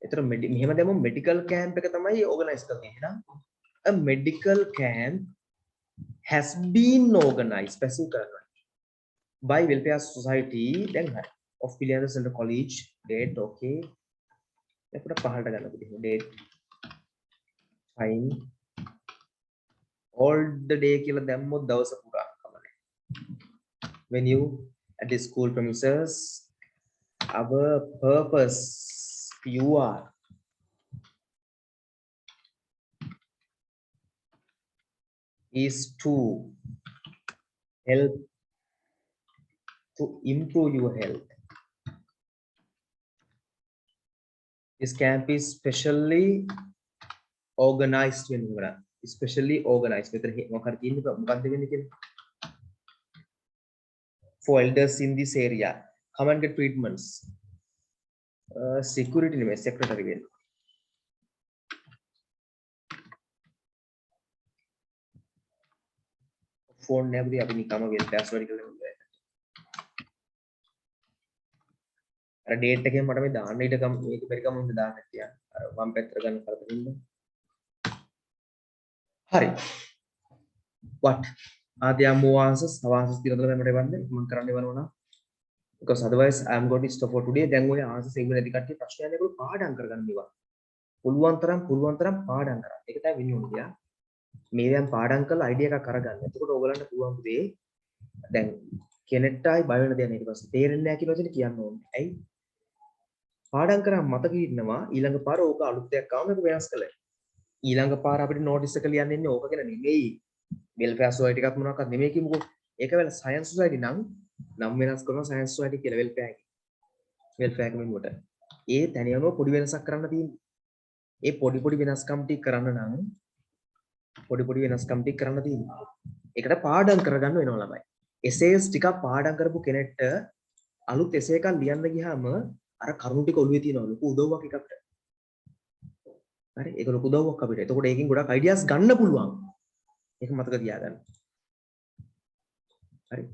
Medical camp organized a medical camp has been organized by welfare society then of Piliana Center College date okay date time all the day when you at the school premises our purpose you are is to help to improve your health. This camp is specially organized especially organized for elders in this area. Come and get treatments. Security secretary. Phone never the come again password. Date again, madam, the need to come become the dan. One petra gun for the window. Hurry. What are there more answers? Because otherwise I'm going to stop for today. Then we answer same way the question and part anchor gun. Pulwantaram part anchor. Take that when you yeah. Maybe I'm part uncle idea ka karagan. එතකොට ඔයගලන්ට පුළුවන් පුතේ දැන් කෙනෙක්ටයි බය වෙන දෙයක් නෙවෙයි. ඊට පස්සේ තේරෙන්නේ නැහැ කියන වචනේ කියන්න ඕනේ. ඇයි? පාඩම් කරාම මතක ඉන්නවා ඊළඟ පාර ඕක අලුත් දෙයක් ආවම ඒක වෙනස් කළා. ඊළඟ පාර අපිට නෝටිස් එක ලියන්න ඉන්නේ ඕක ගැන නෙමෙයි. වෙල්ෆෙයාර් සොසයිටි එකක් මොනවාක්වත් නෙමෙයි කිමුකෝ. ඒක වෙල සයන්ස් සොසයිටි නම් වෙනස් කරනවා සයන්ස් සොසයිටි කියලා වෙල්ෆෙයාර් එක. වෙල්ෆෙයාර් එක මෙන්නට. ඒ තනියම පොඩි වෙනසක් කරන්න තියෙන්නේ. ඒ පොඩි වෙනස්කම් ටික කරන්න නම් පොඩි වෙනස්කම් ටික කරන්න තියෙනවා. ඒකට පාඩම් කරගන්න වෙනවා ළමයි. essays ටිකක් පාඩම් කරපු කෙනෙක්ට අලුත් essay එකක් ලියන්න ගියාම අර කරුණු ටික ඔළුවේ තියෙනවා ලොකු උදව්වක් එකකට. හරි ඒක ලොකු උදව්වක් අපිට. එතකොට ඒකෙන් ගොඩක් ideas ගන්න පුළුවන්. ඒක මතක තියාගන්න. හරි.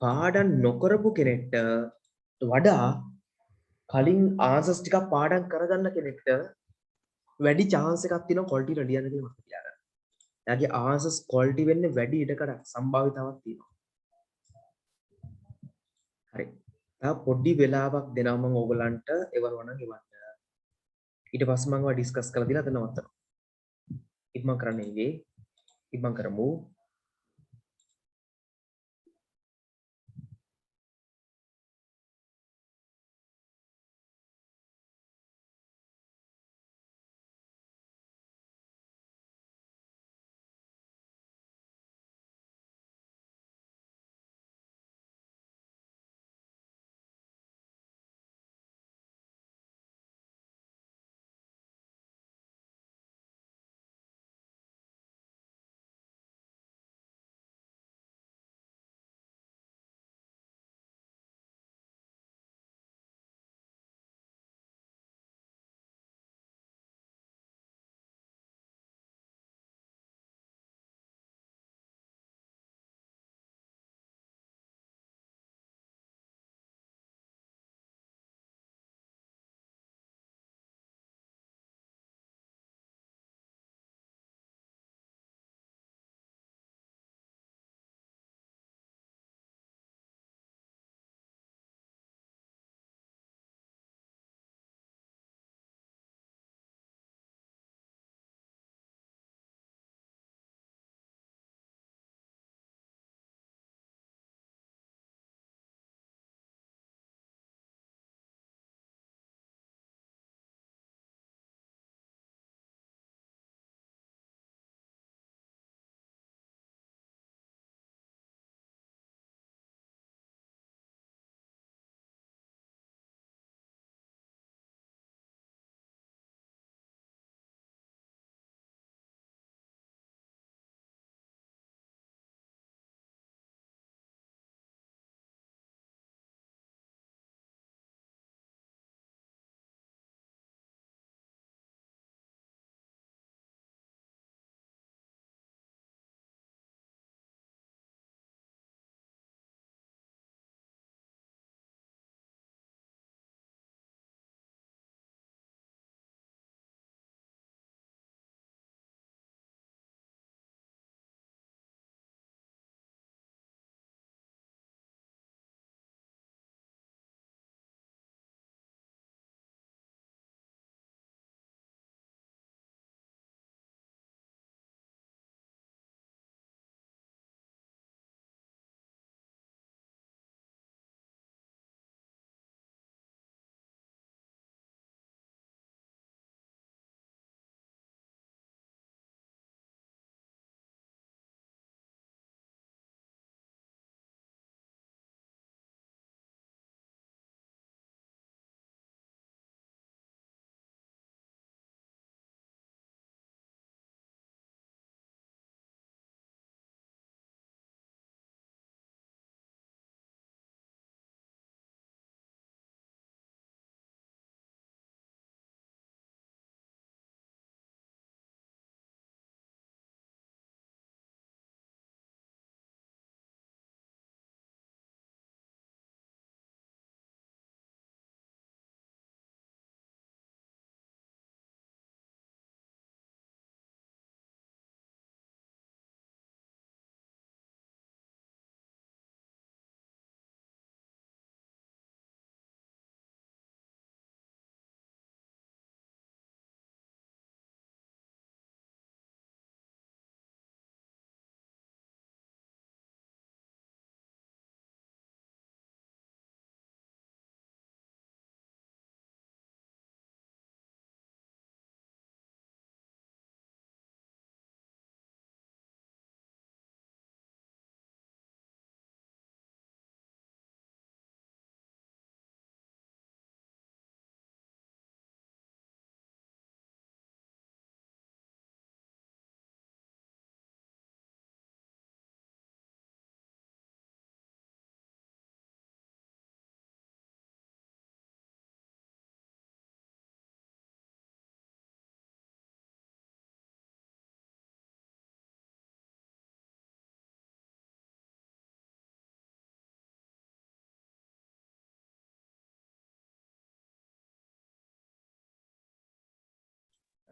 පාඩම් නොකරපු කෙනෙක්ට වඩා කලින් answers ටිකක් පාඩම් කරගන්න කෙනෙක්ට වැඩි chance එකක් තියෙනවා quality එක ලියන්න කියලා මතක තියාගන්න. එයාගේ answers quality වෙන්නේ වැඩි ඉඩකඩ සම්භාවිතාවක් තියෙනවා. හරි. තව පොඩි වෙලාවක් දෙනවා මම ඕගලන්ට එවනවා නම් එවන්න. ඊට පස්සේ මම ඔය ඩිස්කස් කරලා දීලා අතන නවත්තනවා. ඉක්මන් කරන්න ඉන්නේ. ඉක්මන් කරමු.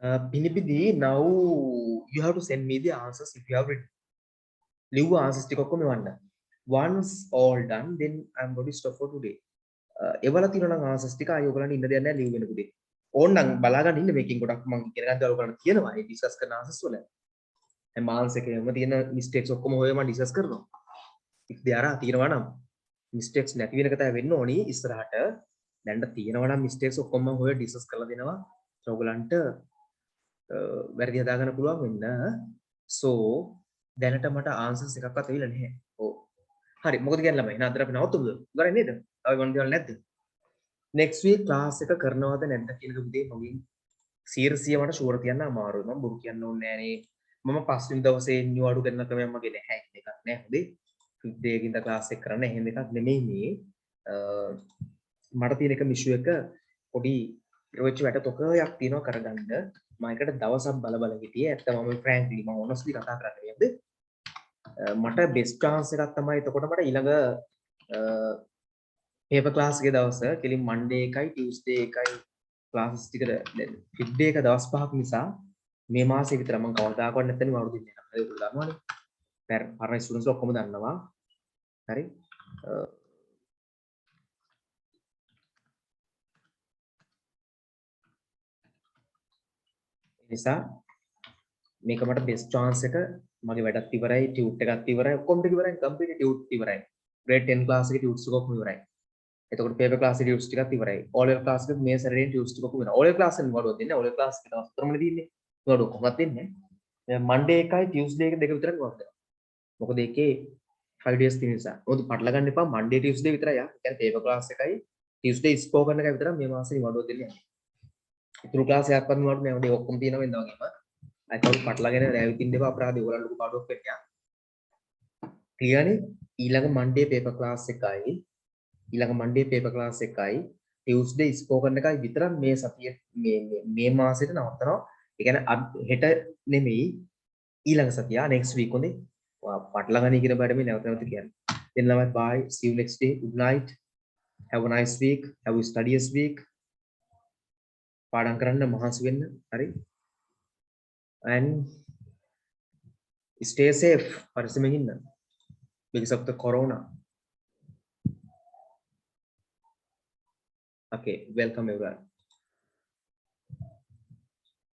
Pinipidi, now you have to send me the answers if you have written. Leave answers ටික ඔක්කොම එවන්න. Once all done, then I'm going to stop for today. එවලා තියෙනවා නම් answers ටික ආයෙ ඔයගලන්ට ඉන්න දෙයක් නැහැ leave වෙනකොට. ඕනනම් බලා ගන්න ඉන්න මේකෙන් ගොඩක් මම ඉගෙන ගන්න දවල් ඔයගලන්ට කියනවා ඒ ඩිස්කස් කරන answers වල. හැම answer එකේම තියෙන mistakes ඔක්කොම හොයලා මම ඩිස්කස් කරනවා. if there are තියෙනවා නම් mistakes නැති වෙන කතාව වෙන්න ඕනි ඉස්සරහට. දැන් තියෙනවා නම් mistakes ඔක්කොම මම හොයලා ඩිස්කස් කරලා දෙනවා. ඔයගලන්ට වැරදි හදාගන්න පුළුවන් වෙන්න. so දැනට මට answers එකක්වත් ඇවිල්ලා නැහැ. ඔව්. හරි මොකද කියන්නේ ළමයි? එහෙනම් අද අපි නවත්තමුද? ගරයි නේද? අපි මොන දේවල් නැද්ද? next week class එක කරනවද නැද්ද කියන එක උදේ මගෙන් 100% මට ෂුවර් කියන්න අමාරුයි. මම බොරු කියන්න ඕනේ නෑනේ. මම පස්වෙනි දවසේ new අඩු කරන ක්‍රමයක් මගේ නැහැ. එකක් නෑ. හොඳේ. fifth day කින්ද class එක කරන්න එහෙම එකක් නෙමෙයි මේ. මට තියෙන එක මිෂුව එක පොඩි රොච් වැට තොකයක් තියෙනවා කරගන්න. මම එකට දවසක් බල බල හිටියේ. ඇත්තම මම frankly මම honestly කතා කරන්නේ නේද? මට best chance එකක් තමයි එතකොට මට ඊළඟ paper class එකේ දවස කෙලින් Monday එකයි Tuesday එකයි classes ටික දැන් fifth day එක දවස් පහක් නිසා මේ මාසෙ විතර මම කවදාකවත් නැත්නම් අවුරුදු දෙන්නේ නැහැ. ඒක දන්නවනේ. පරණ ස්ටුඩන්ට්ස් ඔක්කොම දන්නවා. හරි. නිසා මේක මට best chance එක මගේ වැඩත් ඉවරයි ටියුට් එකත් ඉවරයි ඔක්කොම ටික ඉවරයි කම්ප්ලීට් ටියුට් ඉවරයි grade 10 class එකේ ටියුට්ස් ඔක්කොම ඉවරයි එතකොට paper class එකේ ටියුට්ස් ටිකත් ඉවරයි all level class එකේ මේ සැරේ ටියුට්ස් ටික ඔක්කොම ඉවරයි all level class එකේ වඩුවක් දෙන්නේ all level class එකේ දවස් තුනමනේ තියෙන්නේ වඩුවක් කොහොමද දෙන්නේ දැන් Monday එකයි Tuesday එක දෙක විතරක් වඩුවක් මොකද ඒකේ 5 days තියෙන නිසා මොකද පටල ගන්න එපා Monday Tuesday විතරයි යා කියන්නේ paper class එකයි Tuesday spoken එකයි විතරක් මේ මාසෙ වඩුවක් දෙන්නේ ඉතුරු class එකක්වත් වඩුවක් නෑ ඔය ඔක්කොම තියෙනවා වෙනදා වගේම අයිකවුල් පටලගෙන රැවිතින් දෙපා අපරාධي ඔයගොල්ලෝ ලොකු පාඩුවක් වෙන්නේ ආ ක්ලියර්නේ ඊළඟ Monday paper class එකයි ඊළඟ Monday paper class එකයි Tuesday spoken එකයි විතරක් මේ සතියේ මේ මාසෙට නවත්තනවා ඒ කියන්නේ හෙට නෙමෙයි ඊළඟ සතිය next week හොඳේ පටලගෙන ඉගෙන බඩ මේ නැවත නැවත කියන්නේ then ළමයි bye see you next day good night have a nice week have a studious week පාඩම් කරන්න මහන්සි වෙන්න හරි and stay safe පරිස්සමෙන් ඉන්න because of the corona okay welcome everyone